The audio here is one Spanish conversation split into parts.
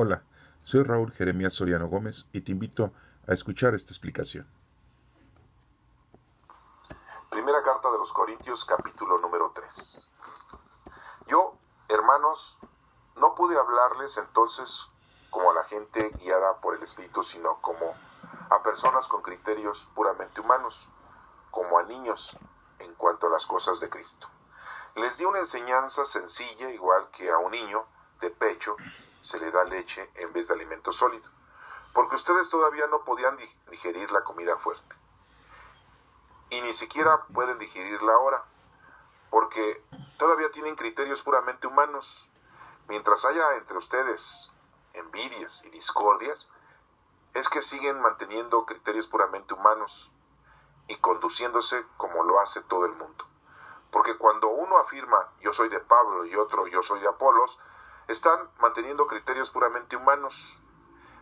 Hola, soy Raúl Jeremías Soriano Gómez y te invito a escuchar esta explicación. Primera carta de los Corintios, capítulo número 3. Yo, hermanos, no pude hablarles entonces como a la gente guiada por el Espíritu, sino como a personas con criterios puramente humanos, como a niños en cuanto a las cosas de Cristo. Les di una enseñanza sencilla, igual que a un niño de pecho se le da leche en vez de alimento sólido, porque ustedes todavía no podían digerir la comida fuerte. Y ni siquiera pueden digerirla ahora, porque todavía tienen criterios puramente humanos. Mientras haya entre ustedes envidias y discordias, es que siguen manteniendo criterios puramente humanos y conduciéndose como lo hace todo el mundo. Porque cuando uno afirma yo soy de Pablo y otro yo soy de Apolos, están manteniendo criterios puramente humanos.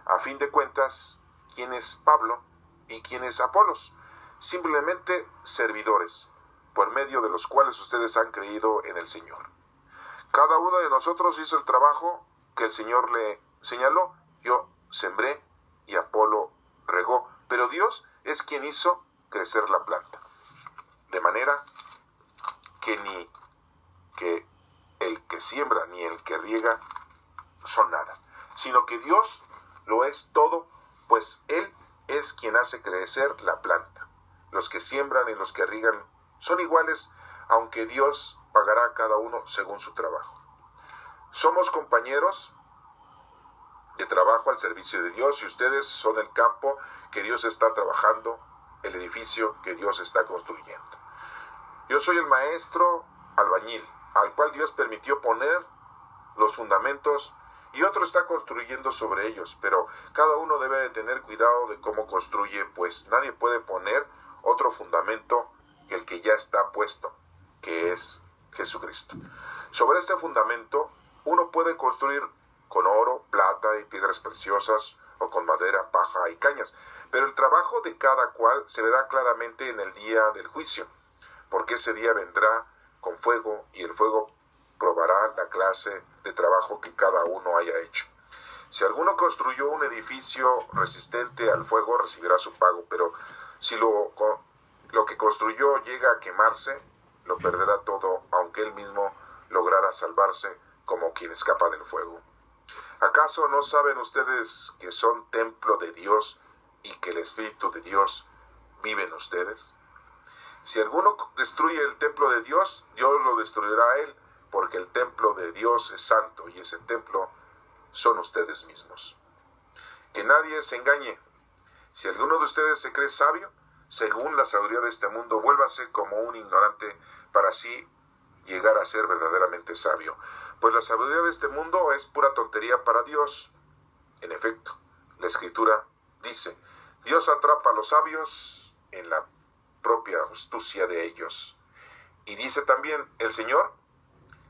A fin de cuentas, ¿quién es Pablo y quién es Apolos? Simplemente servidores, por medio de los cuales ustedes han creído en el Señor. Cada uno de nosotros hizo el trabajo que el Señor le señaló. Yo sembré y Apolo regó, pero Dios es quien hizo crecer la planta. De manera que ni que el que siembra ni el que riega son nada, sino que Dios lo es todo, pues Él es quien hace crecer la planta. Los que siembran y los que riegan son iguales, aunque Dios pagará a cada uno según su trabajo. Somos compañeros de trabajo al servicio de Dios y ustedes son el campo que Dios está trabajando, el edificio que Dios está construyendo. Yo soy el maestro albañil, al cual Dios permitió poner los fundamentos y otro está construyendo sobre ellos, pero cada uno debe de tener cuidado de cómo construye, pues nadie puede poner otro fundamento que el que ya está puesto, que es Jesucristo. Sobre este fundamento, uno puede construir con oro, plata y piedras preciosas, o con madera, paja y cañas, pero el trabajo de cada cual se verá claramente en el día del juicio, porque ese día vendrá con fuego y el fuego probará la clase de trabajo que cada uno haya hecho. Si alguno construyó un edificio resistente al fuego, recibirá su pago, pero si lo que construyó llega a quemarse, lo perderá todo, aunque él mismo lograra salvarse como quien escapa del fuego. ¿Acaso no saben ustedes que son templo de Dios y que el Espíritu de Dios vive en ustedes? Si alguno destruye el templo de Dios, Dios lo destruirá a él, porque el templo de Dios es santo y ese templo son ustedes mismos. Que nadie se engañe. Si alguno de ustedes se cree sabio, según la sabiduría de este mundo, vuélvase como un ignorante para así llegar a ser verdaderamente sabio. Pues la sabiduría de este mundo es pura tontería para Dios. En efecto, la Escritura dice, Dios atrapa a los sabios en la propia astucia de ellos. Y dice también, el Señor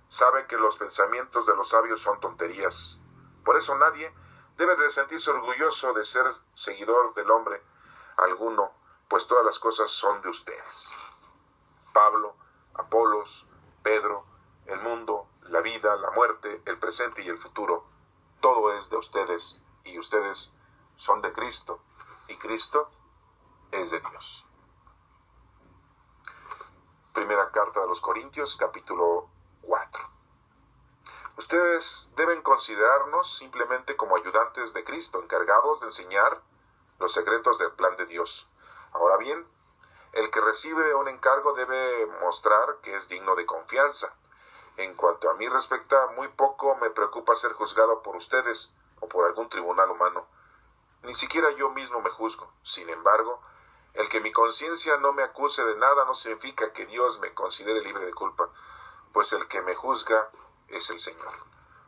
sabe que los pensamientos de los sabios son tonterías. Por eso nadie debe de sentirse orgulloso de ser seguidor del hombre alguno, pues todas las cosas son de ustedes. Pablo, Apolos, Pedro, el mundo, la vida, la muerte, el presente y el futuro, todo es de ustedes, y ustedes son de Cristo, y Cristo es de Dios. Primera carta de los Corintios, capítulo 4. Ustedes deben considerarnos simplemente como ayudantes de Cristo, encargados de enseñar los secretos del plan de Dios. Ahora bien, el que recibe un encargo debe mostrar que es digno de confianza. En cuanto a mí respecta, muy poco me preocupa ser juzgado por ustedes o por algún tribunal humano. Ni siquiera yo mismo me juzgo. Sin embargo, el que mi conciencia no me acuse de nada no significa que Dios me considere libre de culpa, pues el que me juzga es el Señor.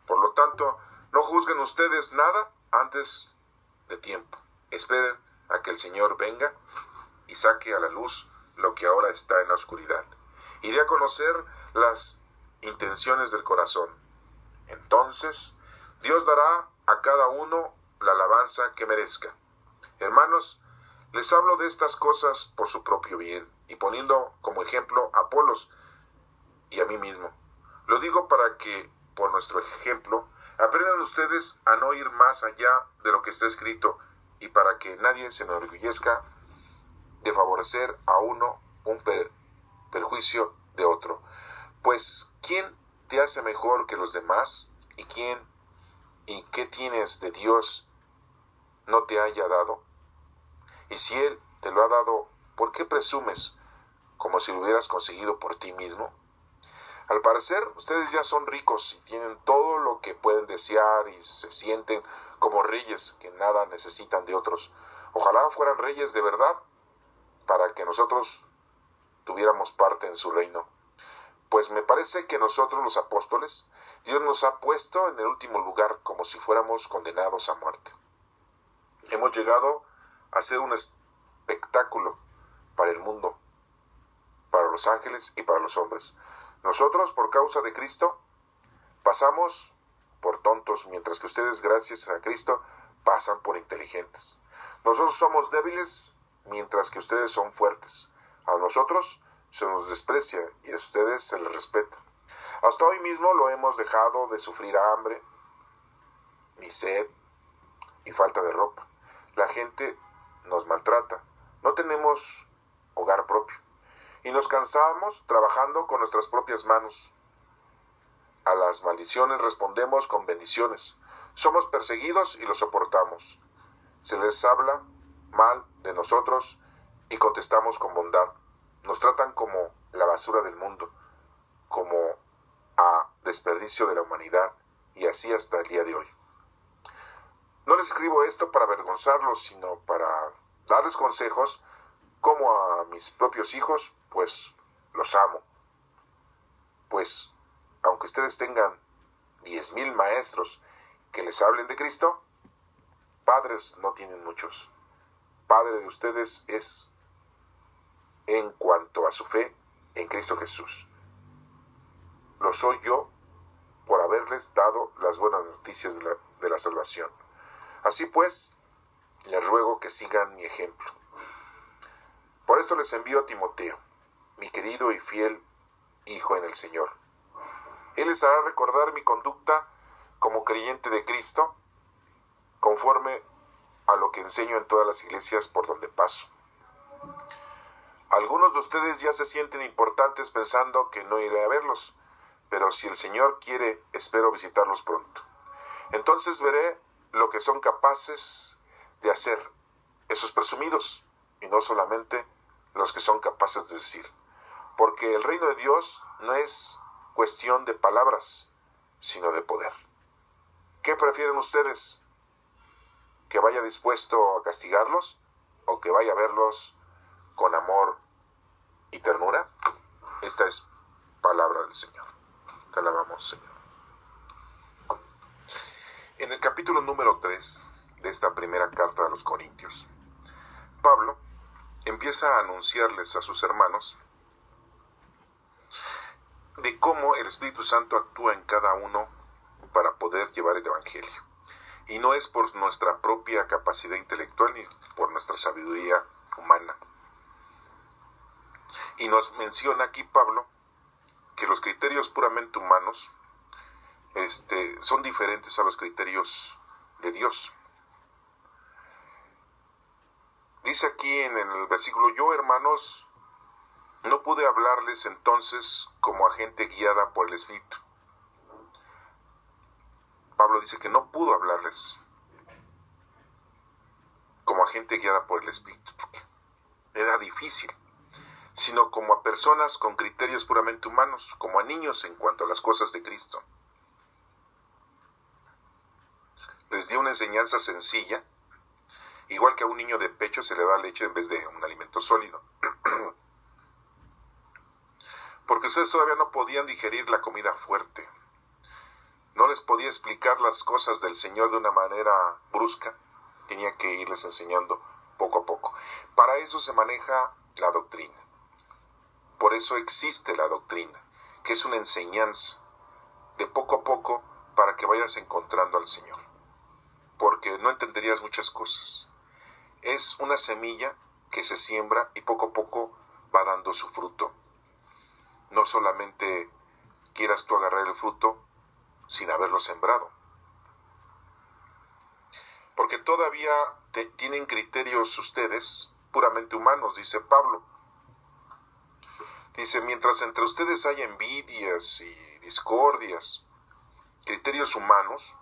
Por lo tanto, no juzguen ustedes nada antes de tiempo. Esperen a que el Señor venga y saque a la luz lo que ahora está en la oscuridad, y dé a conocer las intenciones del corazón. Entonces, Dios dará a cada uno la alabanza que merezca. Hermanos, les hablo de estas cosas por su propio bien, y poniendo como ejemplo a Apolos y a mí mismo. Lo digo para que por nuestro ejemplo, aprendan ustedes a no ir más allá de lo que está escrito y para que nadie se enorgullezca de favorecer a uno un perjuicio de otro. Pues, ¿quién te hace mejor que los demás? ¿Y quién y qué tienes de Dios no te haya dado? Y si Él te lo ha dado, ¿por qué presumes como si lo hubieras conseguido por ti mismo? Al parecer, ustedes ya son ricos y tienen todo lo que pueden desear y se sienten como reyes que nada necesitan de otros. Ojalá fueran reyes de verdad para que nosotros tuviéramos parte en su reino. Pues me parece que nosotros los apóstoles, Dios nos ha puesto en el último lugar como si fuéramos condenados a muerte. Hemos llegado a ser un espectáculo para el mundo, para los ángeles y para los hombres. Nosotros, por causa de Cristo, pasamos por tontos, mientras que ustedes, gracias a Cristo, pasan por inteligentes. Nosotros somos débiles, mientras que ustedes son fuertes. A nosotros se nos desprecia y a ustedes se les respeta. Hasta hoy mismo lo hemos dejado de sufrir hambre, ni sed, y falta de ropa. La gente nos maltrata. No tenemos hogar propio. Y nos cansamos trabajando con nuestras propias manos. A las maldiciones respondemos con bendiciones. Somos perseguidos y lo soportamos. Se les habla mal de nosotros y contestamos con bondad. Nos tratan como la basura del mundo, como a desperdicio de la humanidad, y así hasta el día de hoy. No les escribo esto para avergonzarlos, sino para darles consejos como a mis propios hijos, pues los amo. Pues, aunque ustedes tengan 10,000 maestros que les hablen de Cristo, padres no tienen muchos. Padre de ustedes es en cuanto a su fe en Cristo Jesús. Lo soy yo por haberles dado las buenas noticias de la salvación. Así pues, les ruego que sigan mi ejemplo. Por esto les envío a Timoteo, mi querido y fiel hijo en el Señor. Él les hará recordar mi conducta como creyente de Cristo, conforme a lo que enseño en todas las iglesias por donde paso. Algunos de ustedes ya se sienten importantes pensando que no iré a verlos, pero si el Señor quiere, espero visitarlos pronto. Entonces veré lo que son capaces de hacer esos presumidos, y no solamente los que son capaces de decir. Porque el reino de Dios no es cuestión de palabras, sino de poder. ¿Qué prefieren ustedes? ¿Que vaya dispuesto a castigarlos o que vaya a verlos con amor y ternura? Esta es palabra del Señor. Te alabamos, Señor. En el capítulo número 3 de esta primera carta a los Corintios, Pablo empieza a anunciarles a sus hermanos de cómo el Espíritu Santo actúa en cada uno para poder llevar el Evangelio. Y no es por nuestra propia capacidad intelectual ni por nuestra sabiduría humana. Y nos menciona aquí Pablo que los criterios puramente humanos son diferentes a los criterios de Dios. Dice aquí en el versículo: yo, hermanos, no pude hablarles entonces como a gente guiada por el Espíritu. Pablo dice que no pudo hablarles como a gente guiada por el Espíritu, porque era difícil, sino como a personas con criterios puramente humanos, como a niños en cuanto a las cosas de Cristo. Les dio una enseñanza sencilla, igual que a un niño de pecho se le da leche en vez de un alimento sólido. Porque ustedes todavía no podían digerir la comida fuerte. No les podía explicar las cosas del Señor de una manera brusca. Tenía que irles enseñando poco a poco. Para eso se maneja la doctrina. Por eso existe la doctrina, que es una enseñanza de poco a poco para que vayas encontrando al Señor. Porque no entenderías muchas cosas. Es una semilla que se siembra y poco a poco va dando su fruto. No solamente quieras tú agarrar el fruto sin haberlo sembrado. Porque todavía tienen criterios ustedes puramente humanos, dice Pablo. Dice, mientras entre ustedes hay envidias y discordias, criterios humanos,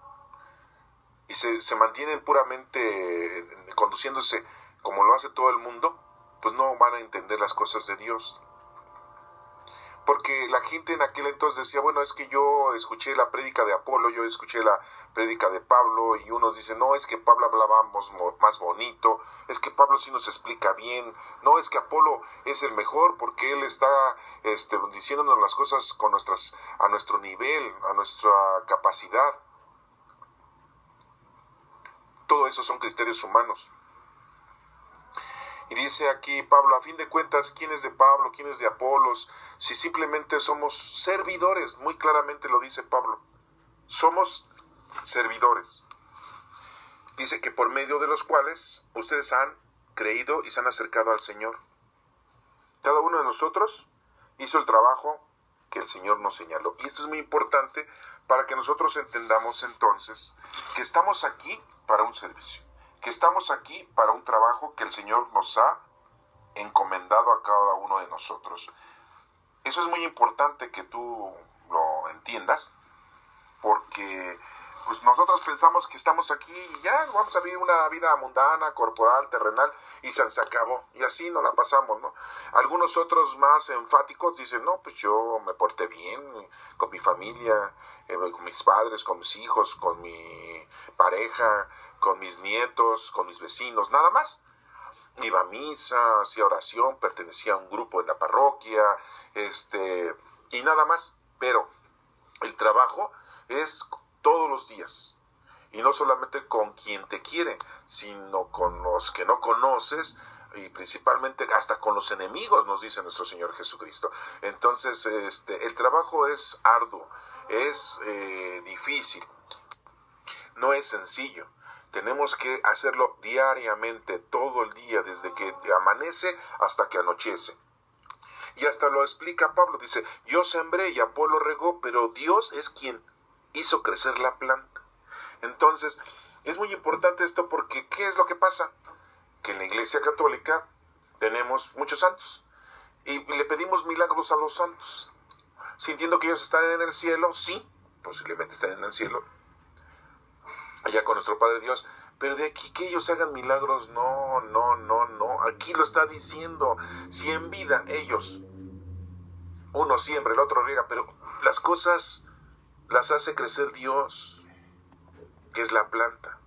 y se mantienen puramente conduciéndose como lo hace todo el mundo, pues no van a entender las cosas de Dios. Porque la gente en aquel entonces decía, bueno, es que yo escuché la prédica de Apolo, yo escuché la prédica de Pablo, y unos dicen, no, es que Pablo hablaba más bonito, es que Pablo sí nos explica bien, no, es que Apolo es el mejor porque él está diciéndonos las cosas a nuestro nivel, a nuestra capacidad. Todo eso son criterios humanos. Y dice aquí Pablo, a fin de cuentas, ¿quién es de Pablo? ¿Quién es de Apolos? Si simplemente somos servidores, muy claramente lo dice Pablo. Somos servidores. Dice que por medio de los cuales ustedes han creído y se han acercado al Señor. Cada uno de nosotros hizo el trabajo que el Señor nos señaló. Y esto es muy importante para que nosotros entendamos entonces que estamos aquí para un servicio, que estamos aquí para un trabajo que el Señor nos ha encomendado a cada uno de nosotros. Eso es muy importante que tú lo entiendas, porque pues nosotros pensamos que estamos aquí y ya vamos a vivir una vida mundana, corporal, terrenal, y se acabó, y así nos la pasamos, ¿no? Algunos otros más enfáticos dicen, no, pues yo me porté bien con mi familia, con mis padres, con mis hijos, con mi pareja, con mis nietos, con mis vecinos, nada más. Iba a misa, hacía oración, pertenecía a un grupo en la parroquia, y nada más. Pero el trabajo es todos los días. Y no solamente con quien te quiere, sino con los que no conoces, y principalmente hasta con los enemigos, nos dice nuestro Señor Jesucristo. Entonces, el trabajo es arduo, es difícil, no es sencillo. Tenemos que hacerlo diariamente, todo el día, desde que amanece hasta que anochece. Y hasta lo explica Pablo, dice, yo sembré y Apolo regó, pero Dios es quien hizo crecer la planta. Entonces, es muy importante esto porque, ¿qué es lo que pasa? Que en la Iglesia Católica tenemos muchos santos y le pedimos milagros a los santos, sintiendo que ellos están en el cielo, sí, posiblemente están en el cielo, allá con nuestro Padre Dios, pero de aquí que ellos hagan milagros, no, aquí lo está diciendo, si en vida ellos, uno siembra, el otro riega, pero las cosas las hace crecer Dios, que es la planta.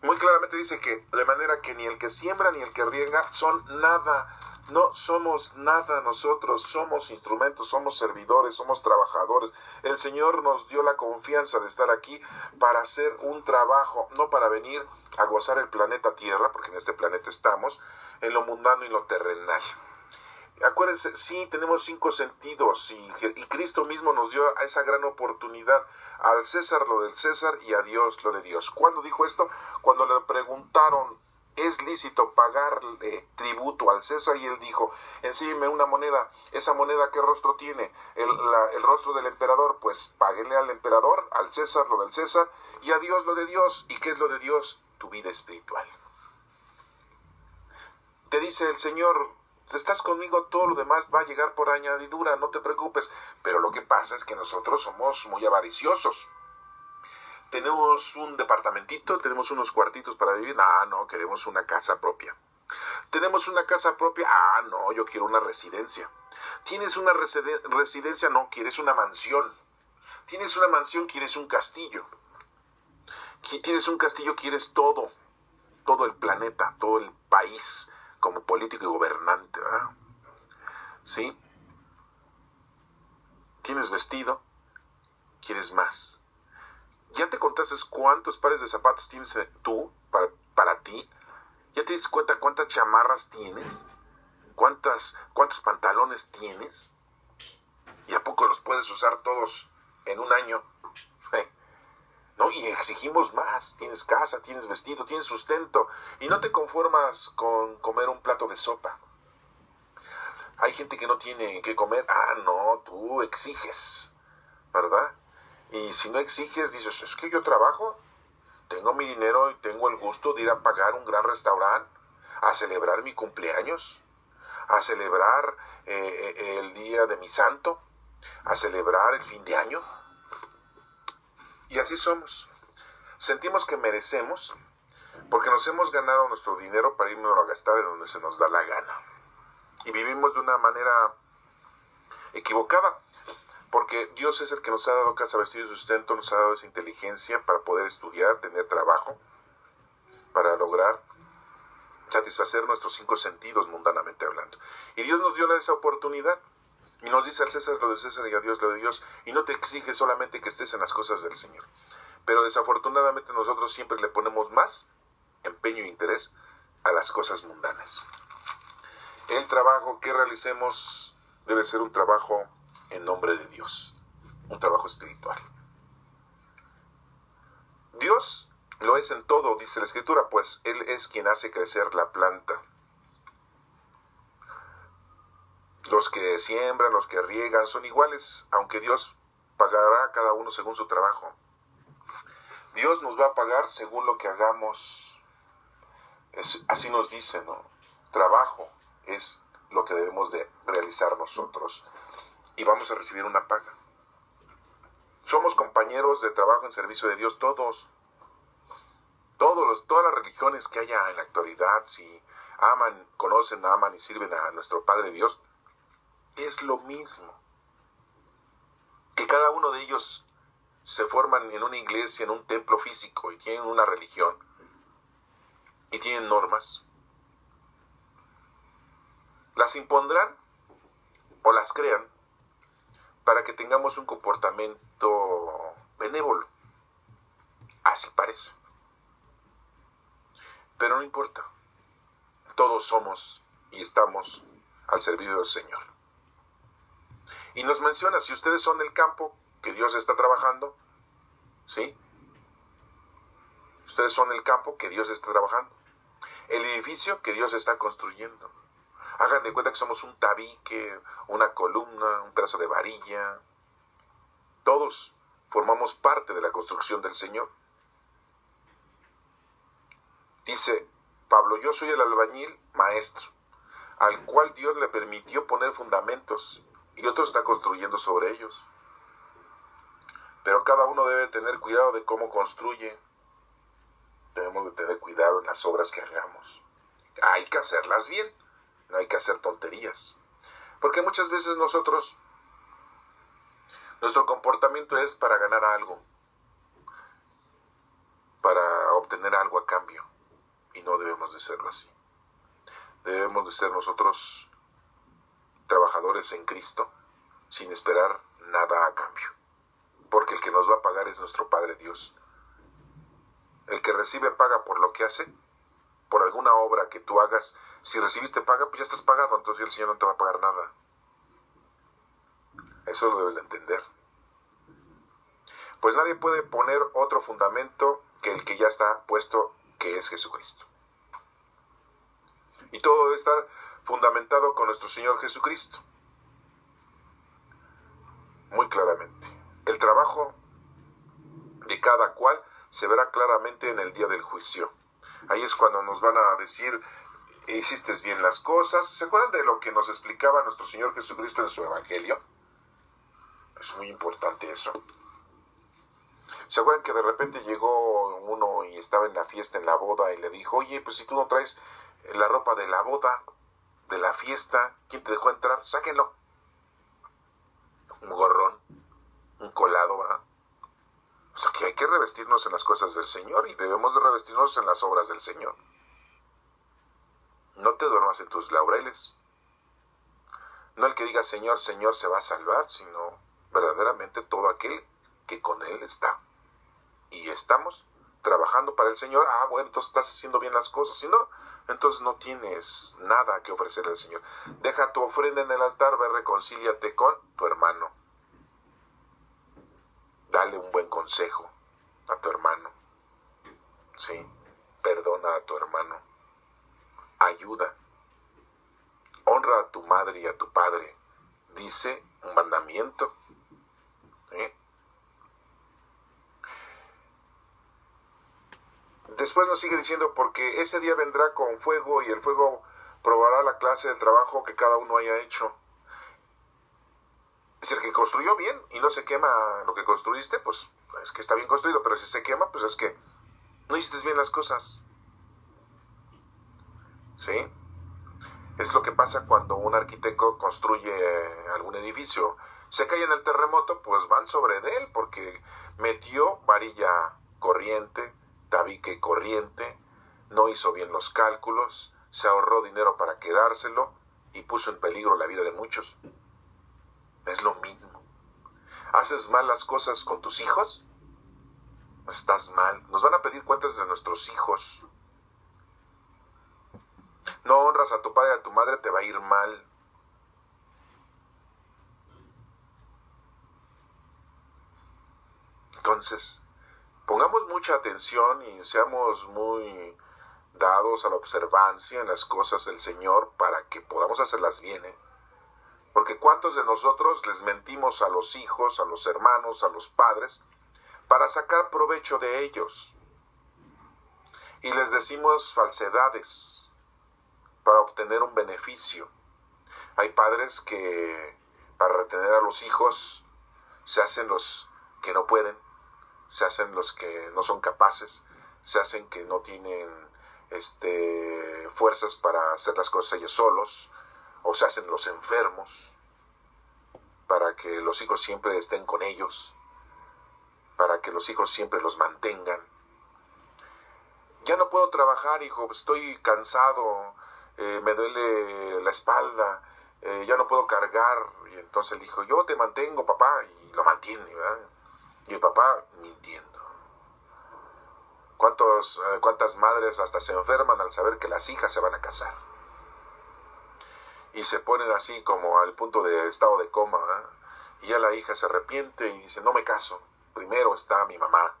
Muy claramente dice que de manera que ni el que siembra ni el que riega son nada, no somos nada nosotros, somos instrumentos, somos servidores, somos trabajadores. El Señor nos dio la confianza de estar aquí para hacer un trabajo, no para venir a gozar el planeta Tierra, porque en este planeta estamos, en lo mundano y lo terrenal. Acuérdense, sí, tenemos 5 sentidos y Cristo mismo nos dio esa gran oportunidad. Al César lo del César y a Dios lo de Dios. ¿Cuándo dijo esto? Cuando le preguntaron, ¿es lícito pagarle tributo al César? Y él dijo, ensígueme una moneda. ¿Esa moneda qué rostro tiene? El rostro del emperador. Pues páguenle al emperador, al César lo del César y a Dios lo de Dios. ¿Y qué es lo de Dios? Tu vida espiritual. Te dice el Señor, si estás conmigo, todo lo demás va a llegar por añadidura, no te preocupes. Pero lo que pasa es que nosotros somos muy avariciosos. Tenemos un departamentito, tenemos unos cuartitos para vivir. No, queremos una casa propia. Tenemos una casa propia. No, yo quiero una residencia. ¿Tienes una residencia? No, quieres una mansión. Tienes una mansión, quieres un castillo. Tienes un castillo, quieres todo el planeta, todo el país, como político y gobernante, ¿verdad? ¿Sí? Tienes vestido, quieres más. ¿Ya te contaste cuántos pares de zapatos tienes tú para ti? ¿Ya te das cuenta cuántas chamarras tienes? ¿Cuántos pantalones tienes? ¿Y a poco los puedes usar todos en un año? ¿No? Y exigimos más. Tienes casa, tienes vestido, tienes sustento. Y no te conformas con comer un plato de sopa. Hay gente que no tiene que comer. No, tú exiges, ¿verdad? Y si no exiges, dices, es que yo trabajo, tengo mi dinero y tengo el gusto de ir a pagar un gran restaurante, a celebrar mi cumpleaños, a celebrar el día de mi santo, a celebrar el fin de año. Y así somos. Sentimos que merecemos porque nos hemos ganado nuestro dinero para irnos a gastar en donde se nos da la gana. Y vivimos de una manera equivocada, porque Dios es el que nos ha dado casa, vestido y sustento, nos ha dado esa inteligencia para poder estudiar, tener trabajo, para lograr satisfacer nuestros 5 sentidos mundanamente hablando. Y Dios nos dio esa oportunidad y nos dice al César lo de César y a Dios lo de Dios, y no te exige solamente que estés en las cosas del Señor. Pero desafortunadamente nosotros siempre le ponemos más empeño e interés a las cosas mundanas. El trabajo que realicemos debe ser un trabajo en nombre de Dios, un trabajo espiritual. Dios lo es en todo, dice la Escritura, pues Él es quien hace crecer la planta. Los que siembran, los que riegan, son iguales, aunque Dios pagará a cada uno según su trabajo. Dios nos va a pagar según lo que hagamos. Así nos dice, ¿no? Trabajo es lo que debemos de realizar nosotros y vamos a recibir una paga. Somos compañeros de trabajo en servicio de Dios todos. Todas las religiones que haya en la actualidad, si aman, conocen, aman y sirven a nuestro Padre Dios, es lo mismo. Que cada uno de ellos se forman en una iglesia, en un templo físico y tienen una religión y tienen normas. Las impondrán o las crean para que tengamos un comportamiento benévolo. Así parece. Pero no importa. Todos somos y estamos al servicio del Señor. Y nos menciona, si ustedes son del campo que Dios está trabajando, ¿sí? Ustedes son el campo que Dios está trabajando. El edificio que Dios está construyendo. Hagan de cuenta que somos un tabique, una columna, un pedazo de varilla. Todos formamos parte de la construcción del Señor. Dice Pablo, yo soy el albañil maestro, al cual Dios le permitió poner fundamentos y otro está construyendo sobre ellos. Pero cada uno debe tener cuidado de cómo construye. Debemos de tener cuidado en las obras que hagamos. Hay que hacerlas bien, no hay que hacer tonterías. Porque muchas veces nuestro comportamiento es para ganar algo, para obtener algo a cambio. Y no debemos de serlo así. Debemos de ser nosotros trabajadores en Cristo, sin esperar nada a cambio. Porque el que nos va a pagar es nuestro Padre Dios. El que recibe paga por lo que hace, por alguna obra que tú hagas. Si recibiste paga, pues ya estás pagado, entonces el Señor no te va a pagar nada. Eso lo debes de entender. Pues nadie puede poner otro fundamento que el que ya está puesto, que es Jesucristo. Y todo debe estar fundamentado con nuestro Señor Jesucristo. Muy claramente. El trabajo de cada cual se verá claramente en el día del juicio. Ahí es cuando nos van a decir, hiciste bien las cosas. ¿Se acuerdan de lo que nos explicaba nuestro Señor Jesucristo en su Evangelio? Es muy importante eso. ¿Se acuerdan que de repente llegó uno y estaba en la fiesta, en la boda, y le dijo, oye, pues si tú no traes la ropa de la boda, de la fiesta, ¿quién te dejó entrar? Sáquenlo. Un gorrón, un colado, ¿verdad? O sea que hay que revestirnos en las cosas del Señor y debemos de revestirnos en las obras del Señor. No te duermas en tus laureles. No el que diga Señor, Señor se va a salvar, sino verdaderamente todo aquel que con Él está. Y estamos trabajando para el Señor. Ah, bueno, entonces estás haciendo bien las cosas. Si no, entonces no tienes nada que ofrecerle al Señor. Deja tu ofrenda en el altar, ve, reconcíliate con tu hermano. Dale un buen consejo a tu hermano. Sí, perdona a tu hermano. Ayuda. Honra a tu madre y a tu padre. Dice un mandamiento. ¿Sí? después nos sigue diciendo, porque ese día vendrá con fuego y el fuego probará la clase de trabajo que cada uno haya hecho. Es el que construyó bien y no se quema lo que construiste, pues es que está bien construido, pero si se quema, pues es que no hiciste bien las cosas. ¿Sí? Es lo que pasa cuando un arquitecto construye algún edificio. Se cae en el terremoto, pues van sobre de él, porque metió varilla corriente, tabique corriente, no hizo bien los cálculos, se ahorró dinero para quedárselo y puso en peligro la vida de muchos. Es lo mismo. ¿Haces mal las cosas con tus hijos? Estás mal. Nos van a pedir cuentas de nuestros hijos. No honras a tu padre y a tu madre, te va a ir mal. Entonces, pongamos mucha atención y seamos muy dados a la observancia en las cosas del Señor para que podamos hacerlas bien, Porque ¿cuántos de nosotros les mentimos a los hijos, a los hermanos, a los padres, para sacar provecho de ellos? Y les decimos falsedades para obtener un beneficio. Hay padres que para retener a los hijos se hacen los que no pueden, se hacen los que no son capaces, se hacen que no tienen fuerzas para hacer las cosas ellos solos, o se hacen los enfermos para que los hijos siempre estén con ellos, para que los hijos siempre los mantengan. Ya no puedo trabajar, hijo, estoy cansado, me duele la espalda, ya no puedo cargar. Y entonces el hijo, yo te mantengo, papá, y lo mantiene, ¿verdad? Y el papá mintiendo. ¿Cuántas madres hasta se enferman al saber que las hijas se van a casar? Y se ponen así como al punto de estado de coma, ¿verdad? Y ya la hija se arrepiente y dice, no me caso, primero está mi mamá.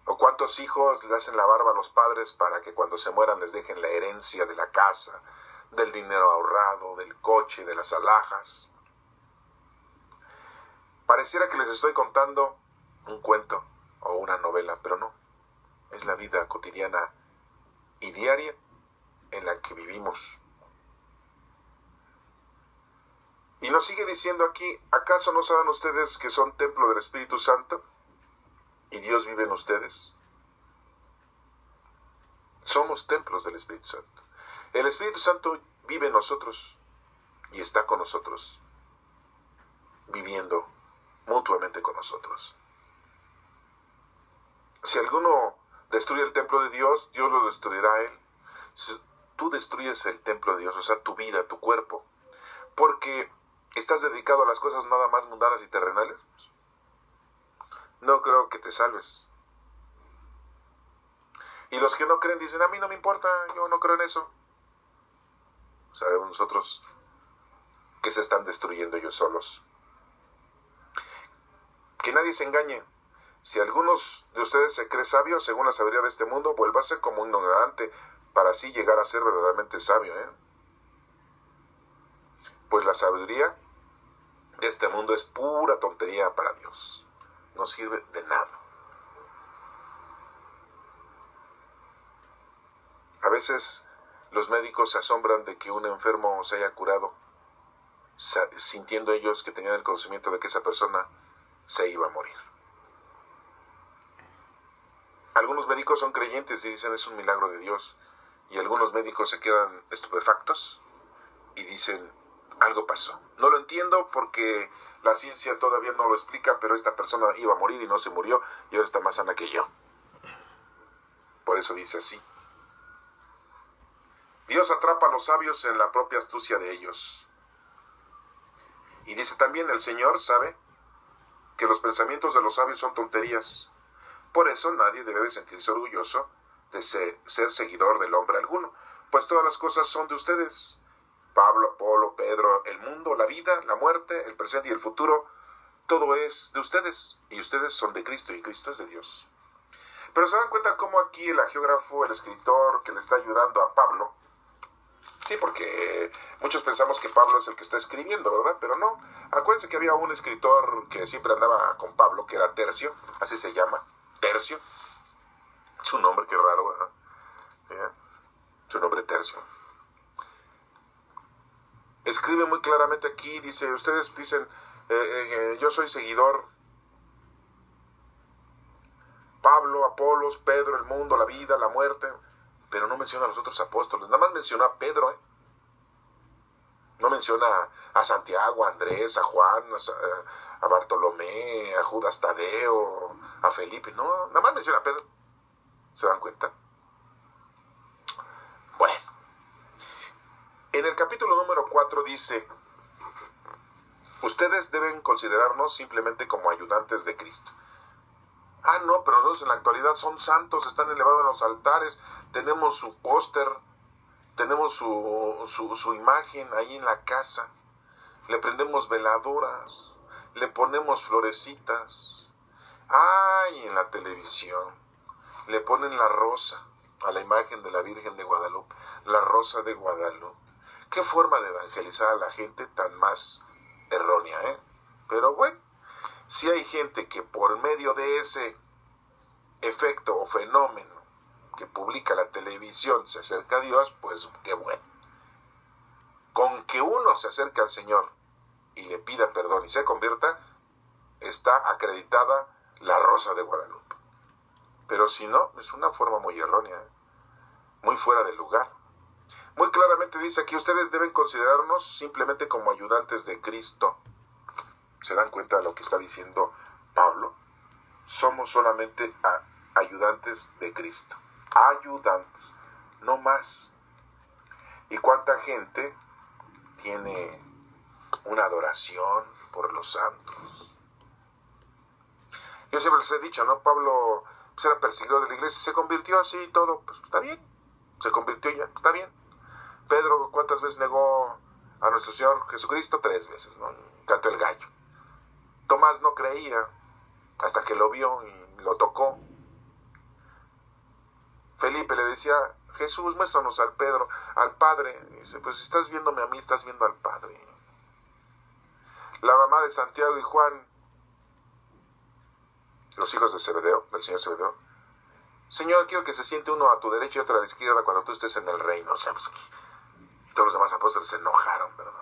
¿O cuántos hijos le hacen la barba a los padres para que cuando se mueran les dejen la herencia de la casa, del dinero ahorrado, del coche, de las alhajas? Pareciera que les estoy contando un cuento o una novela, pero no. Es la vida cotidiana y diaria en la que vivimos. Y nos sigue diciendo aquí, ¿acaso no saben ustedes que son templo del Espíritu Santo y Dios vive en ustedes? Somos templos del Espíritu Santo. El Espíritu Santo vive en nosotros y está con nosotros, viviendo mutuamente con nosotros. Si alguno destruye el templo de Dios, Dios lo destruirá a él. Si tú destruyes el templo de Dios, o sea, tu vida, tu cuerpo, porque estás dedicado a las cosas nada más mundanas y terrenales, no creo que te salves. Y los que no creen dicen, a mí no me importa, yo no creo en eso. Sabemos nosotros que se están destruyendo ellos solos. Que nadie se engañe. Si algunos de ustedes se cree sabio, según la sabiduría de este mundo, vuélvase como un ignorante, para así llegar a ser verdaderamente sabio, Pues la sabiduría de este mundo es pura tontería para Dios. No sirve de nada. A veces los médicos se asombran de que un enfermo se haya curado, sintiendo ellos que tenían el conocimiento de que esa persona se iba a morir. Algunos médicos son creyentes y dicen es un milagro de Dios, y algunos médicos se quedan estupefactos y dicen algo pasó. No lo entiendo porque la ciencia todavía no lo explica, pero esta persona iba a morir y no se murió y ahora está más sana que yo. Por eso dice así. Dios atrapa a los sabios en la propia astucia de ellos. Y dice también, el Señor sabe que los pensamientos de los sabios son tonterías. Por eso nadie debe de sentirse orgulloso de ser seguidor del hombre alguno, pues todas las cosas son de ustedes. Pablo, Apolo, Pedro, el mundo, la vida, la muerte, el presente y el futuro, todo es de ustedes, y ustedes son de Cristo, y Cristo es de Dios. Pero se dan cuenta cómo aquí el hagiógrafo, el escritor que le está ayudando a Pablo, sí, porque muchos pensamos que Pablo es el que está escribiendo, ¿verdad? Pero no, acuérdense que había un escritor que siempre andaba con Pablo, que era Tercio, así se llama, Tercio, Su nombre, qué raro, ¿verdad? Su nombre tercio. Escribe muy claramente aquí, dice, ustedes dicen, yo soy seguidor, Pablo, Apolos, Pedro, el mundo, la vida, la muerte, pero no menciona a los otros apóstoles, nada más menciona a Pedro, no menciona a Santiago, a Andrés, a Juan, a Bartolomé, a Judas Tadeo, a Felipe, no, nada más menciona a Pedro. ¿Se dan cuenta? Bueno, en el capítulo número 4 dice, ustedes deben considerarnos simplemente como ayudantes de Cristo. Ah, no, pero nosotros en la actualidad son santos, están elevados en los altares, tenemos su póster, tenemos su imagen ahí en la casa, le prendemos veladoras, le ponemos florecitas, y en la televisión le ponen la rosa a la imagen de la Virgen de Guadalupe, la rosa de Guadalupe. Qué forma de evangelizar a la gente tan más errónea, Pero bueno, si hay gente que por medio de ese efecto o fenómeno que publica la televisión se acerca a Dios, pues qué bueno. Con que uno se acerque al Señor y le pida perdón y se convierta, está acreditada la rosa de Guadalupe. Pero si no, es una forma muy errónea, muy fuera de lugar. Muy claramente dice aquí, ustedes deben considerarnos simplemente como ayudantes de Cristo. ¿Se dan cuenta de lo que está diciendo Pablo? Somos solamente ayudantes de Cristo. Ayudantes, no más. ¿Y cuánta gente tiene una adoración por los santos? Yo siempre les he dicho, ¿no? Pablo pues, era perseguidor de la iglesia, se convirtió así y todo, pues está bien. Se convirtió ya, está bien. Pedro, ¿cuántas veces negó a nuestro Señor Jesucristo? 3 veces, ¿no? Cantó el gallo. Tomás no creía hasta que lo vio y lo tocó. Felipe le decía, Jesús, muéstranos al Pedro, al Padre. Y dice, pues si estás viéndome a mí, estás viendo al Padre. La mamá de Santiago y Juan, los hijos de Zebedeo, del señor Zebedeo, Señor, quiero que se siente uno a tu derecha y otro a la izquierda cuando tú estés en el reino. ¿Sabes qué? Y todos los demás apóstoles se enojaron, ¿verdad?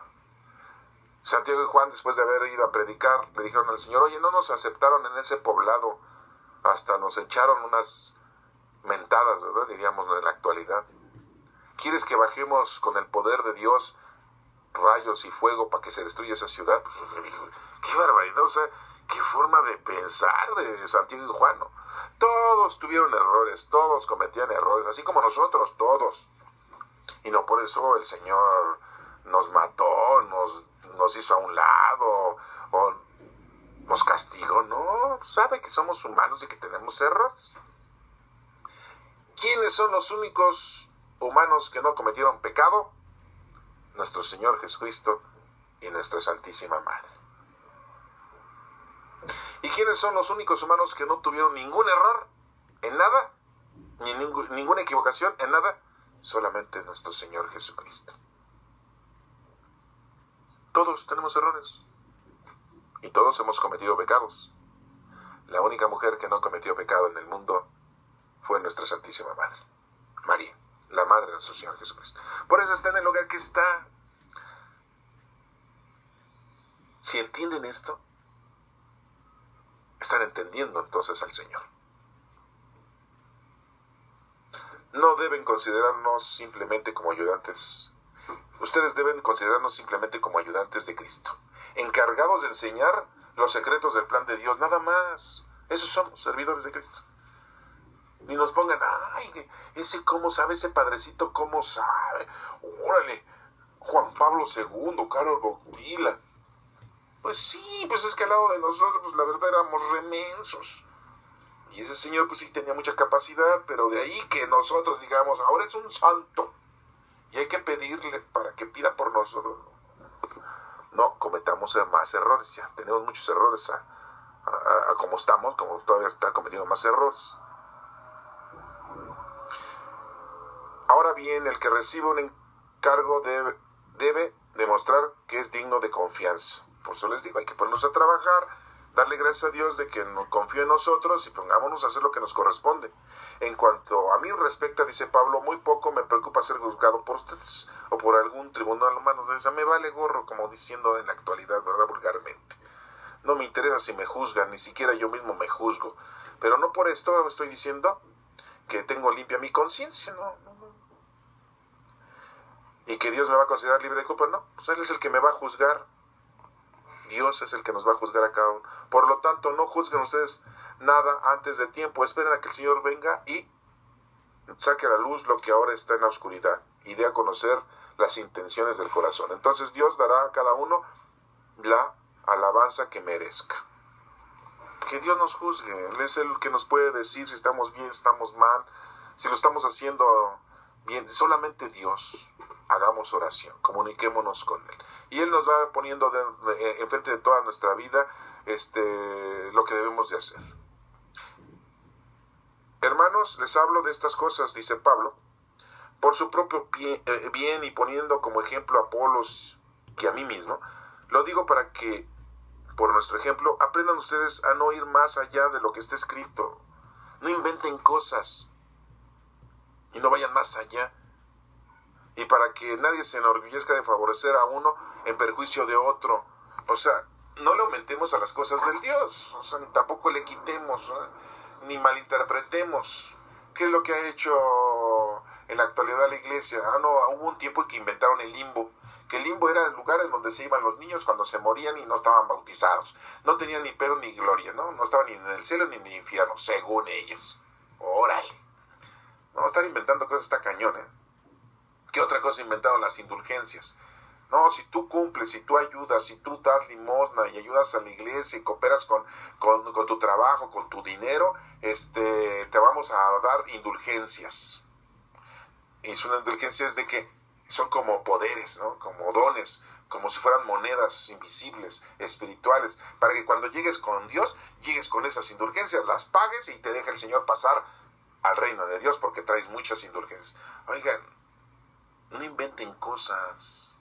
Santiago y Juan, después de haber ido a predicar, le dijeron al Señor, oye, no nos aceptaron en ese poblado, hasta nos echaron unas mentadas, ¿verdad? Diríamos en la actualidad. ¿Quieres que bajemos con el poder de Dios rayos y fuego para que se destruya esa ciudad? Pues, dijo, qué barbaridad, o sea, qué forma de pensar de Santiago y Juan, ¿no? Todos tuvieron errores, todos cometían errores, así como nosotros, todos. Y no por eso el Señor nos mató, nos hizo a un lado, o nos castigó, no, sabe que somos humanos y que tenemos errores. ¿Quiénes son los únicos humanos que no cometieron pecado? Nuestro Señor Jesucristo y nuestra Santísima Madre. ¿Y quiénes son los únicos humanos que no tuvieron ningún error en nada? Ni ninguna equivocación en nada. Solamente nuestro Señor Jesucristo. Todos tenemos errores. Y todos hemos cometido pecados. La única mujer que no cometió pecado en el mundo fue nuestra Santísima Madre, María, la Madre de nuestro Señor Jesucristo. Por eso está en el lugar que está. Si entienden esto, están entendiendo entonces al Señor. No deben considerarnos simplemente como ayudantes. Ustedes deben considerarnos simplemente como ayudantes de Cristo, encargados de enseñar los secretos del plan de Dios, nada más. Esos somos, servidores de Cristo. Ni nos pongan, ay, ese cómo sabe, ese padrecito cómo sabe. Órale, Juan Pablo II, Karol Wojtyla. Pues sí, pues es que al lado de nosotros, pues la verdad éramos remensos. Y ese señor pues sí tenía mucha capacidad, pero de ahí que nosotros digamos, ahora es un santo. Y hay que pedirle para que pida por nosotros. No cometamos más errores, ya tenemos muchos errores a como estamos, como todavía está cometiendo más errores. Ahora bien, el que recibe un encargo debe demostrar que es digno de confianza. Por eso les digo, hay que ponernos a trabajar, darle gracias a Dios de que confío en nosotros y pongámonos a hacer lo que nos corresponde. En cuanto a mí respecta, dice Pablo, muy poco me preocupa ser juzgado por ustedes o por algún tribunal humano. O sea, me vale gorro, como diciendo en la actualidad, ¿verdad? Vulgarmente. No me interesa si me juzgan, ni siquiera yo mismo me juzgo. Pero no por esto estoy diciendo que tengo limpia mi conciencia, ¿no? Y que Dios me va a considerar libre de culpa, no. Pues Él es el que me va a juzgar. Dios es el que nos va a juzgar a cada uno. Por lo tanto, no juzguen ustedes nada antes de tiempo. Esperen a que el Señor venga y saque a la luz lo que ahora está en la oscuridad y dé a conocer las intenciones del corazón. Entonces Dios dará a cada uno la alabanza que merezca. Que Dios nos juzgue. Él es el que nos puede decir si estamos bien, si estamos mal, si lo estamos haciendo bien. Solamente Dios. Hagamos oración, comuniquémonos con Él. Y Él nos va poniendo enfrente de toda nuestra vida lo que debemos de hacer. Hermanos, les hablo de estas cosas, dice Pablo, por su propio bien y poniendo como ejemplo a Apolos y a mí mismo. Lo digo para que, por nuestro ejemplo, aprendan ustedes a no ir más allá de lo que está escrito. No inventen cosas y no vayan más allá. Y para que nadie se enorgullezca de favorecer a uno en perjuicio de otro. O sea, no le aumentemos a las cosas del Dios. O sea, tampoco le quitemos, ni malinterpretemos. ¿Qué es lo que ha hecho en la actualidad la iglesia? No, hubo un tiempo en que inventaron el limbo. Que el limbo era el lugar en donde se iban los niños cuando se morían y no estaban bautizados. No tenían ni pero ni gloria, ¿no? No estaban ni en el cielo ni en el infierno, según ellos. Órale. No, estar inventando cosas está cañón, ¿Qué otra cosa inventaron? Las indulgencias. No, si tú cumples, si tú ayudas, si tú das limosna y ayudas a la iglesia y cooperas con tu trabajo, con tu dinero, te vamos a dar indulgencias. Y son indulgencias de que son como poderes, ¿no? Como dones, como si fueran monedas invisibles, espirituales, para que cuando llegues con Dios, llegues con esas indulgencias, las pagues y te deje el Señor pasar al reino de Dios porque traes muchas indulgencias. Oigan, no inventen cosas.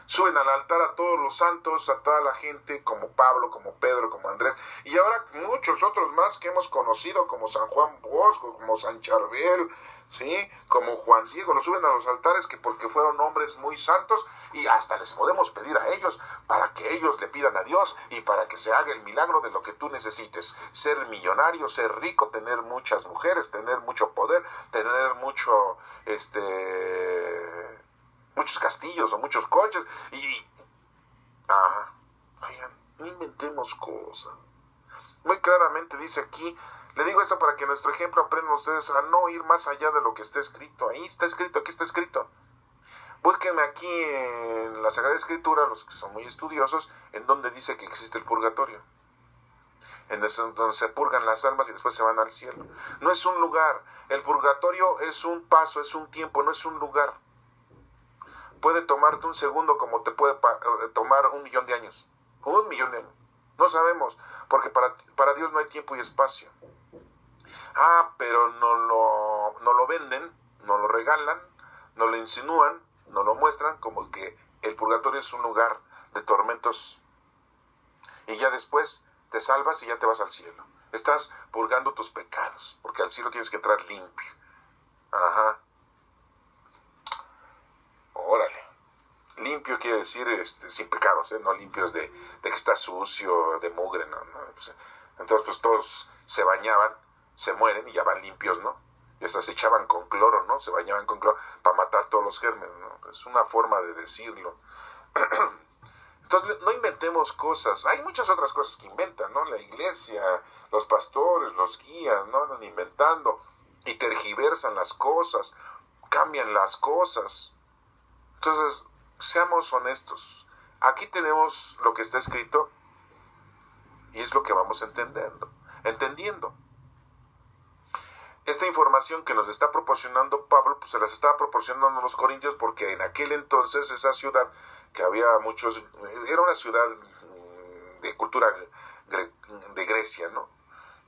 Suben al altar a todos los santos, a toda la gente, como Pablo, como Pedro, como Andrés, y ahora muchos otros más que hemos conocido, como San Juan Bosco, como San Charbel, ¿sí? Como Juan Diego, los suben a los altares que porque fueron hombres muy santos, y hasta les podemos pedir a ellos, para que ellos le pidan a Dios, y para que se haga el milagro de lo que tú necesites, ser millonario, ser rico, tener muchas mujeres, tener mucho poder, tener muchos castillos o muchos coches oigan, no inventemos cosas. Muy claramente dice aquí, le digo esto para que nuestro ejemplo aprendan ustedes a no ir más allá de lo que está escrito. Ahí está escrito, aquí está escrito. Búsquenme aquí en la Sagrada Escritura, los que son muy estudiosos, en donde dice que existe el purgatorio, en donde se purgan las almas y después se van al cielo. No es un lugar, el purgatorio es un paso, es un tiempo, no es un lugar. Puede tomarte un segundo como te puede tomar 1.000.000 de años. 1.000.000 de años. No sabemos, porque para Dios no hay tiempo y espacio. Pero no lo venden, no lo regalan, no lo insinúan, no lo muestran como que el purgatorio es un lugar de tormentos. Y ya después te salvas y ya te vas al cielo. Estás purgando tus pecados, porque al cielo tienes que entrar limpio. Órale. Limpio quiere decir sin pecados, no limpios de que está sucio, de mugre, no. Entonces pues todos se bañaban, se mueren y ya van limpios, ¿no? Y hasta se echaban con cloro, ¿no? Se bañaban con cloro para matar todos los gérmenes, ¿no? Es una forma de decirlo. Entonces no inventemos cosas. Hay muchas otras cosas que inventan, ¿no? La iglesia, los pastores, los guías, ¿no? Andan inventando y tergiversan las cosas, cambian las cosas. Entonces, seamos honestos. Aquí tenemos lo que está escrito y es lo que vamos entendiendo. Esta información que nos está proporcionando Pablo, pues se las estaba proporcionando a los corintios porque en aquel entonces esa ciudad, que había muchos, era una ciudad de cultura de Grecia, ¿no?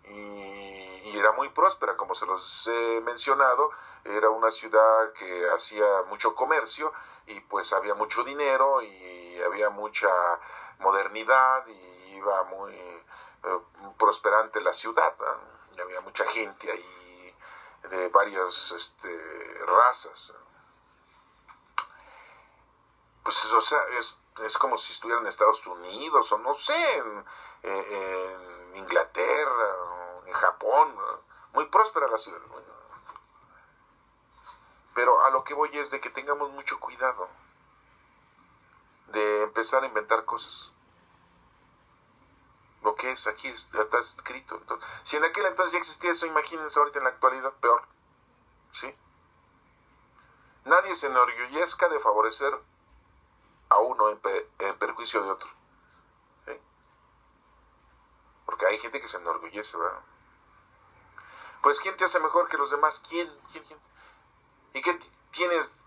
Y era muy próspera, como se los he mencionado, era una ciudad que hacía mucho comercio y pues había mucho dinero y había mucha modernidad y iba muy prosperante la ciudad, ¿no? Y había mucha gente ahí de varias razas. Pues, o sea, es como si estuvieran en Estados Unidos, o no sé, en Inglaterra, o en Japón, ¿no? Muy próspera la ciudad. Pero a lo que voy es de que tengamos mucho cuidado de empezar a inventar cosas. Lo que es aquí está escrito. Entonces, si en aquel entonces ya existía eso, imagínense ahorita en la actualidad, peor. ¿Sí? Nadie se enorgullezca de favorecer a uno en perjuicio de otro. ¿Sí? Porque hay gente que se enorgullece, ¿verdad? Pues ¿quién te hace mejor que los demás? ¿Quién? ¿Y qué tienes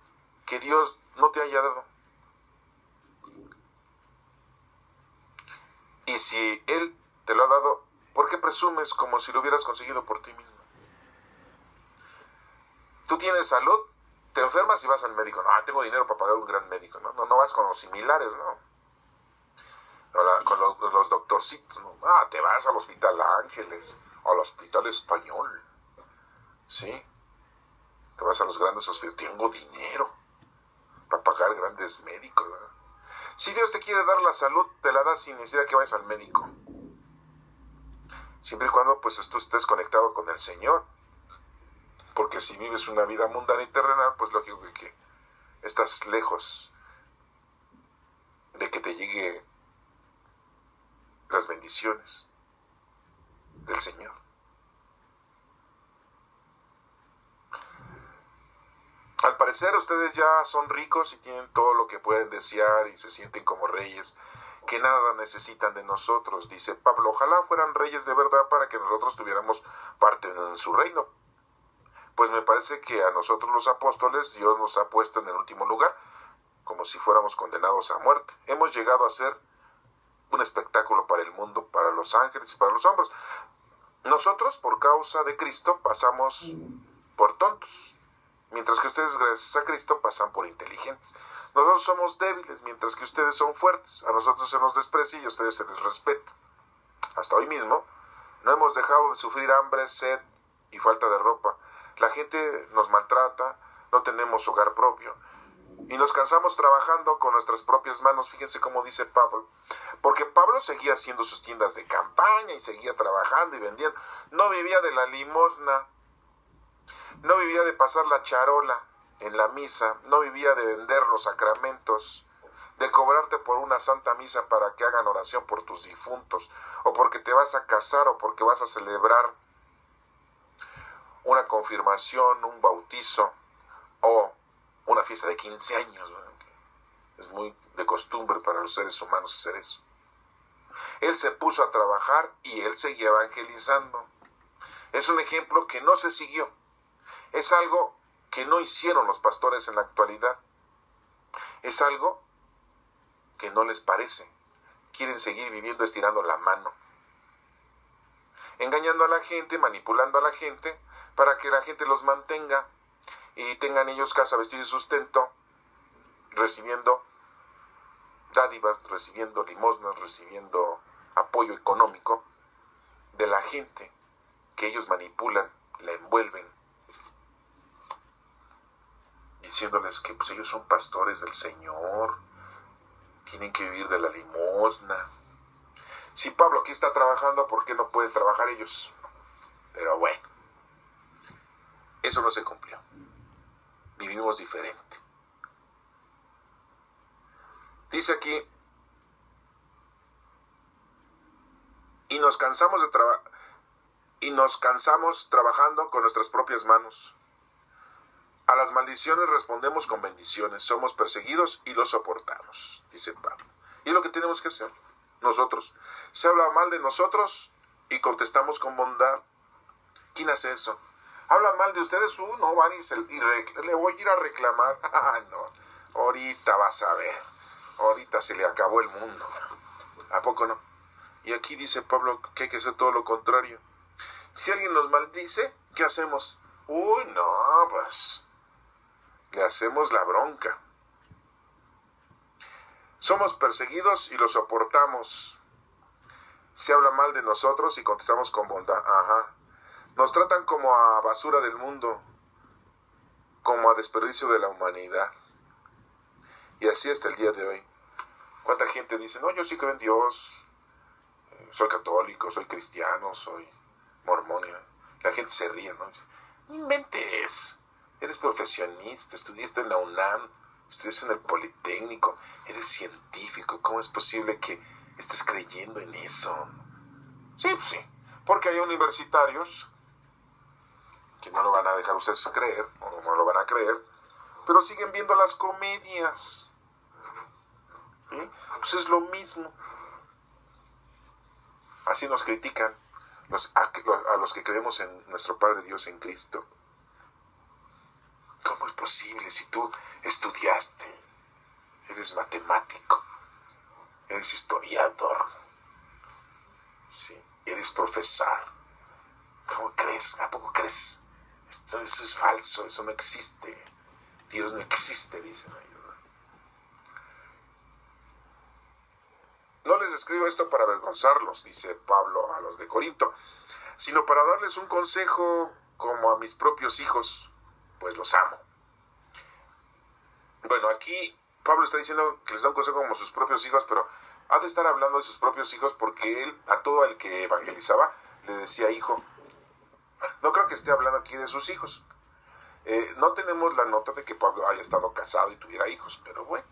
que Dios no te haya dado? Y si Él te lo ha dado, ¿por qué presumes como si lo hubieras conseguido por ti mismo? Tú tienes salud, te enfermas y vas al médico. No, tengo dinero para pagar un gran médico. No vas con los similares, ¿no? Con los doctorcitos, ¿no? Te vas al Hospital Ángeles, al Hospital Español. ¿Sí? Te vas a los grandes hospitales. Tengo dinero para pagar grandes médicos, ¿verdad? Si Dios te quiere dar la salud, te la da sin necesidad que vayas al médico. Siempre y cuando pues tú estés conectado con el Señor. Porque si vives una vida mundana y terrenal, pues lógico que estás lejos de que te llegue las bendiciones del Señor. Al parecer ustedes ya son ricos y tienen todo lo que pueden desear y se sienten como reyes, que nada necesitan de nosotros, dice Pablo. Ojalá fueran reyes de verdad para que nosotros tuviéramos parte en su reino. Pues me parece que a nosotros los apóstoles Dios nos ha puesto en el último lugar, como si fuéramos condenados a muerte. Hemos llegado a ser un espectáculo para el mundo, para los ángeles y para los hombres. Nosotros, por causa de Cristo, pasamos por tontos, mientras que ustedes, gracias a Cristo, pasan por inteligentes. Nosotros somos débiles, mientras que ustedes son fuertes. A nosotros se nos desprecia y a ustedes se les respeta. Hasta hoy mismo, no hemos dejado de sufrir hambre, sed y falta de ropa. La gente nos maltrata, no tenemos hogar propio. Y nos cansamos trabajando con nuestras propias manos. Fíjense cómo dice Pablo. Porque Pablo seguía haciendo sus tiendas de campaña y seguía trabajando y vendiendo. No vivía de la limosna. No vivía de pasar la charola en la misa. No vivía de vender los sacramentos. De cobrarte por una santa misa para que hagan oración por tus difuntos. O porque te vas a casar o porque vas a celebrar una confirmación, un bautizo o una fiesta de 15 años. ¿Verdad? Es muy de costumbre para los seres humanos hacer eso. Él se puso a trabajar y él seguía evangelizando. Es un ejemplo que no se siguió. Es algo que no hicieron los pastores en la actualidad. Es algo que no les parece. Quieren seguir viviendo estirando la mano, engañando a la gente, manipulando a la gente, para que la gente los mantenga y tengan ellos casa, vestido y sustento, recibiendo dádivas, recibiendo limosnas, recibiendo apoyo económico de la gente que ellos manipulan, la envuelven, diciéndoles que pues ellos son pastores del Señor, tienen que vivir de la limosna. Si Pablo aquí está trabajando, ¿por qué no pueden trabajar ellos? Pero bueno, eso no se cumplió. Vivimos diferente. Dice aquí, y nos cansamos trabajando con nuestras propias manos. A las maldiciones respondemos con bendiciones. Somos perseguidos y lo soportamos, dice Pablo. Y es lo que tenemos que hacer nosotros. Se habla mal de nosotros y contestamos con bondad. ¿Quién hace eso? Habla mal de ustedes, no van y le voy a ir a reclamar. No, ahorita vas a ver. Ahorita se le acabó el mundo. ¿A poco no? Y aquí dice Pablo que hay que hacer todo lo contrario. Si alguien nos maldice, ¿qué hacemos? No, pues le hacemos la bronca. Somos perseguidos y lo soportamos. Se habla mal de nosotros y contestamos con bondad. Ajá. Nos tratan como a basura del mundo, como a desperdicio de la humanidad. Y así hasta el día de hoy. ¿Cuánta gente dice, no, yo sí creo en Dios, soy católico, soy cristiano, soy mormón? La gente se ríe, ¿no? Dice, no inventes, eres profesionista, estudiaste en la UNAM, estudiaste en el Politécnico, eres científico, ¿cómo es posible que estés creyendo en eso? Sí, pues sí, porque hay universitarios que no lo van a dejar ustedes creer, o no lo van a creer, pero siguen viendo las comedias. ¿Sí? Pues es lo mismo. Así nos critican a los que creemos en nuestro Padre Dios en Cristo. ¿Cómo es posible si tú estudiaste, eres matemático, eres historiador, ¿sí? Eres profesor? ¿Cómo crees? ¿A poco crees? Eso es falso, eso no existe. Dios no existe, dicen ellos. No les escribo esto para avergonzarlos, dice Pablo a los de Corinto, sino para darles un consejo como a mis propios hijos, pues los amo. Bueno, aquí Pablo está diciendo que les da un consejo como a sus propios hijos, pero ha de estar hablando de sus propios hijos porque él a todo el que evangelizaba le decía hijo. No creo que esté hablando aquí de sus hijos. No tenemos la nota de que Pablo haya estado casado y tuviera hijos, pero bueno,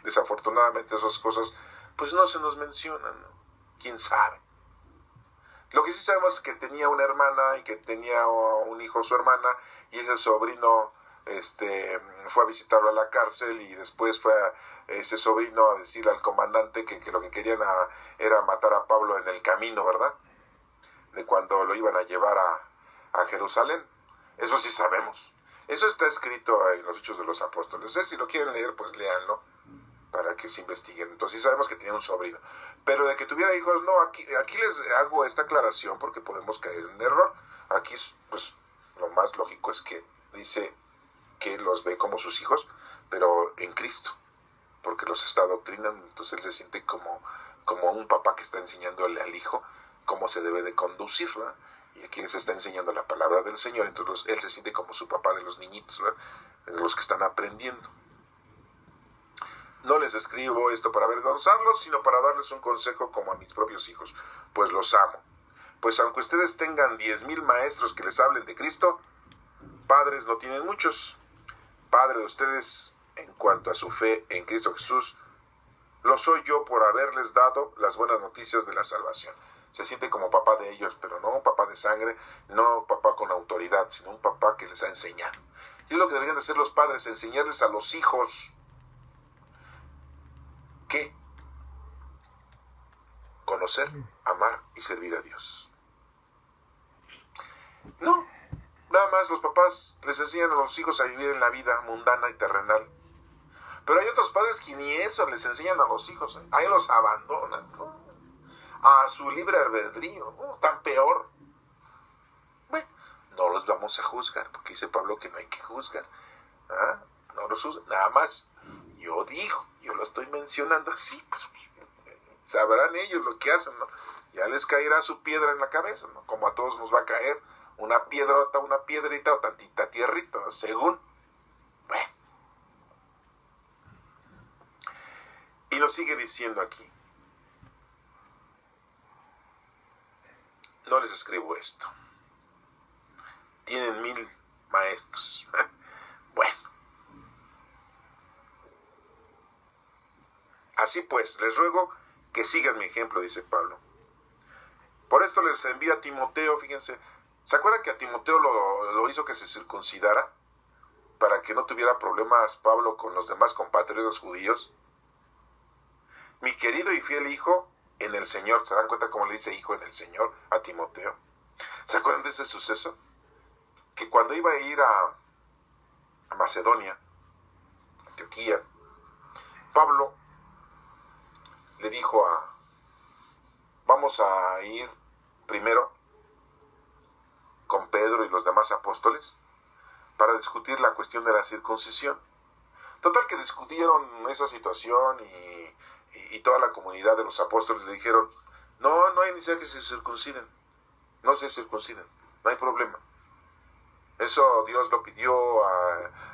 desafortunadamente esas cosas pues no se nos mencionan, ¿no? ¿Quién sabe? Lo que sí sabemos es que tenía una hermana y que tenía un hijo su hermana, y ese sobrino fue a visitarlo a la cárcel, y después fue ese sobrino a decirle al comandante que lo que querían era matar a Pablo en el camino, ¿verdad? De cuando lo iban a llevar a Jerusalén. Eso sí sabemos. Eso está escrito en los Hechos de los Apóstoles. Si lo quieren leer, pues léanlo para que se investiguen. Entonces sí sabemos que tenía un sobrino. Pero de que tuviera hijos, no. Aquí les hago esta aclaración porque podemos caer en error. Aquí, pues, lo más lógico es que dice que los ve como sus hijos, pero en Cristo, porque los está adoctrinando. Entonces él se siente como un papá que está enseñándole al hijo cómo se debe de conducir, ¿verdad? Y aquí les está enseñando la palabra del Señor. Entonces él se siente como su papá de los niñitos, ¿verdad? De los que están aprendiendo. No les escribo esto para avergonzarlos, sino para darles un consejo como a mis propios hijos, pues los amo. Pues aunque ustedes tengan 10,000 maestros que les hablen de Cristo, padres no tienen muchos. Padre de ustedes, en cuanto a su fe en Cristo Jesús, lo soy yo por haberles dado las buenas noticias de la salvación. Se siente como papá de ellos, pero no un papá de sangre, no un papá con autoridad, sino un papá que les ha enseñado. Y es lo que deberían de hacer los padres, enseñarles a los hijos que conocer, amar y servir a Dios. No, nada más los papás les enseñan a los hijos a vivir en la vida mundana y terrenal. Pero hay otros padres que ni eso les enseñan a los hijos, ¿eh? Ahí los abandonan, ¿no? A su libre albedrío, ¿no? Tan peor. Bueno, no los vamos a juzgar, porque dice Pablo que no hay que juzgar. ¿Ah? No los juzgan, nada más. Yo digo, yo lo estoy mencionando así, pues sabrán ellos lo que hacen, ¿no? Ya les caerá su piedra en la cabeza, ¿no? Como a todos nos va a caer una piedrota, una piedrita o tantita tierrita, ¿no? Según. Bueno. Y lo sigue diciendo aquí. No les escribo esto. Tienen 1000 maestros. Bueno. Así pues, les ruego que sigan mi ejemplo, dice Pablo. Por esto les envío a Timoteo, fíjense. ¿Se acuerdan que a Timoteo lo hizo que se circuncidara? Para que no tuviera problemas Pablo con los demás compatriotas judíos. Mi querido y fiel hijo en el Señor. ¿Se dan cuenta cómo le dice hijo en el Señor a Timoteo? ¿Se acuerdan de ese suceso? Que cuando iba a ir a Macedonia, Antioquía, Pablo le dijo vamos a ir primero con Pedro y los demás apóstoles para discutir la cuestión de la circuncisión. Total que discutieron esa situación y toda la comunidad de los apóstoles le dijeron, No hay necesidad que se circunciden. No se circunciden, no hay problema. Eso Dios lo pidió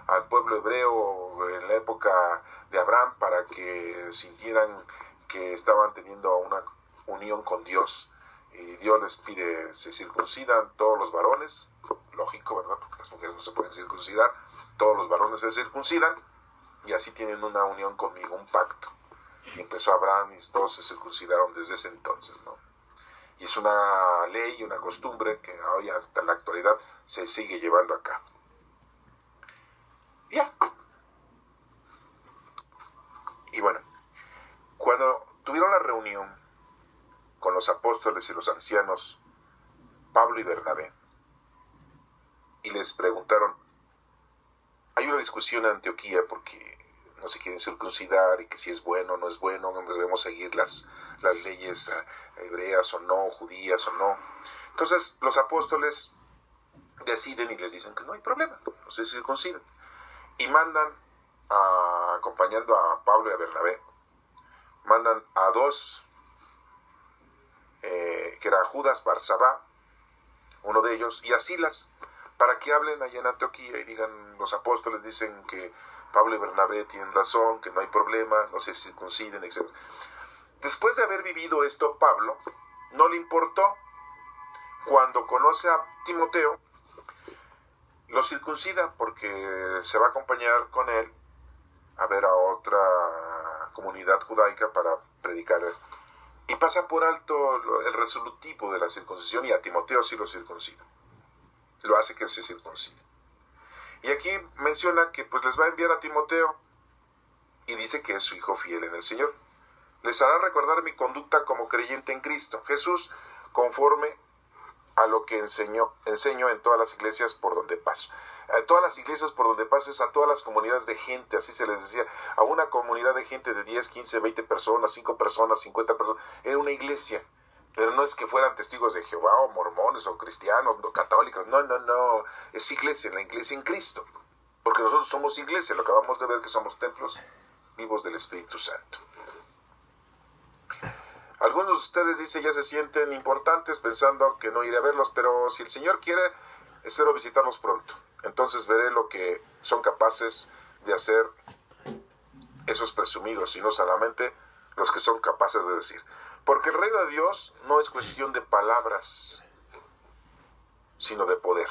al pueblo hebreo en la época de Abraham para que sintieran que estaban teniendo una unión con Dios. Y Dios les pide, se circuncidan todos los varones, lógico, ¿verdad? Porque las mujeres no se pueden circuncidar, todos los varones se circuncidan y así tienen una unión conmigo, un pacto. Y empezó Abraham y todos se circuncidaron desde ese entonces, ¿no? Y es una ley, una costumbre que hoy hasta la actualidad se sigue llevando a cabo. Ya. Y bueno, cuando tuvieron la reunión con los apóstoles y los ancianos, Pablo y Bernabé, y les preguntaron, hay una discusión en Antioquía porque no se quieren circuncidar y que si es bueno o no es bueno, debemos seguir las leyes hebreas o no, judías o no. Entonces los apóstoles deciden y les dicen que no hay problema, no se circuncidan. Y mandan, acompañando a Pablo y a Bernabé, mandan a dos, que era Judas Barsabá, uno de ellos, y a Silas, para que hablen allá en Antioquía y digan, los apóstoles dicen que Pablo y Bernabé tienen razón, que no hay problema, no se circunciden, etc. Después de haber vivido esto, Pablo no le importó. Cuando conoce a Timoteo, lo circuncida porque se va a acompañar con él a ver a otra comunidad judaica para predicar. Y pasa por alto el resolutivo de la circuncisión y a Timoteo sí lo circuncida. Lo hace que él se circuncide. Y aquí menciona que pues les va a enviar a Timoteo y dice que es su hijo fiel en el Señor. Les hará recordar mi conducta como creyente en Cristo Jesús, conforme a lo que enseño en todas las iglesias por donde paso. A todas las iglesias por donde pases, a todas las comunidades de gente, así se les decía, a una comunidad de gente de 10, 15, 20 personas, 5 personas, 50 personas, era una iglesia. Pero no es que fueran testigos de Jehová o mormones o cristianos o católicos, no, es iglesia, la iglesia en Cristo, porque nosotros somos iglesia, lo acabamos de ver que somos templos vivos del Espíritu Santo. Algunos de ustedes, dice, ya se sienten importantes pensando que no iré a verlos, pero si el Señor quiere, espero visitarlos pronto, entonces veré lo que son capaces de hacer esos presumidos y no solamente los que son capaces de decir. Porque el reino de Dios no es cuestión de palabras, sino de poder.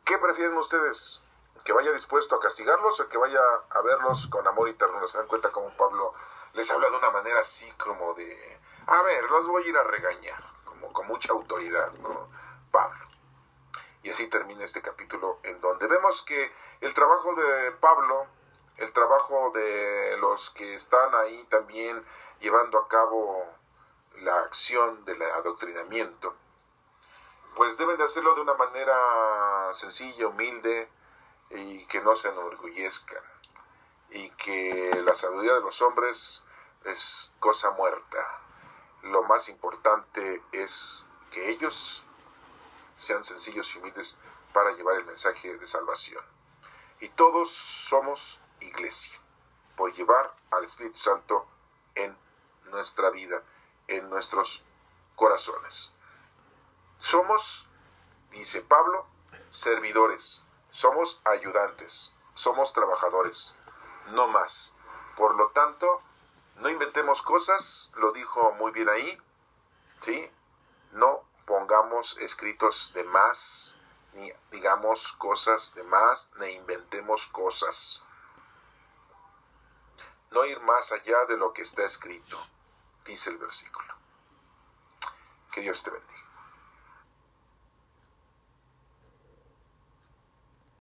¿Qué prefieren ustedes? ¿Que vaya dispuesto a castigarlos o que vaya a verlos con amor y ternura? ¿Se dan cuenta cómo Pablo les habla de una manera así como de, a ver, los voy a ir a regañar, como con mucha autoridad, ¿no? Pablo. Y así termina este capítulo en donde vemos que el trabajo de Pablo, el trabajo de los que están ahí también llevando a cabo la acción del adoctrinamiento, pues deben de hacerlo de una manera sencilla, humilde, y que no se enorgullezcan, y que la sabiduría de los hombres es cosa muerta. Lo más importante es que ellos sean sencillos y humildes para llevar el mensaje de salvación. Y todos somos iglesia, por llevar al Espíritu Santo en nuestra vida, en nuestros corazones. Somos, dice Pablo, servidores, somos ayudantes, somos trabajadores, no más. Por lo tanto, no inventemos cosas, lo dijo muy bien ahí, ¿sí? No pongamos escritos de más, ni digamos cosas de más, ni inventemos cosas. No ir más allá de lo que está escrito, dice el versículo. Que Dios te bendiga.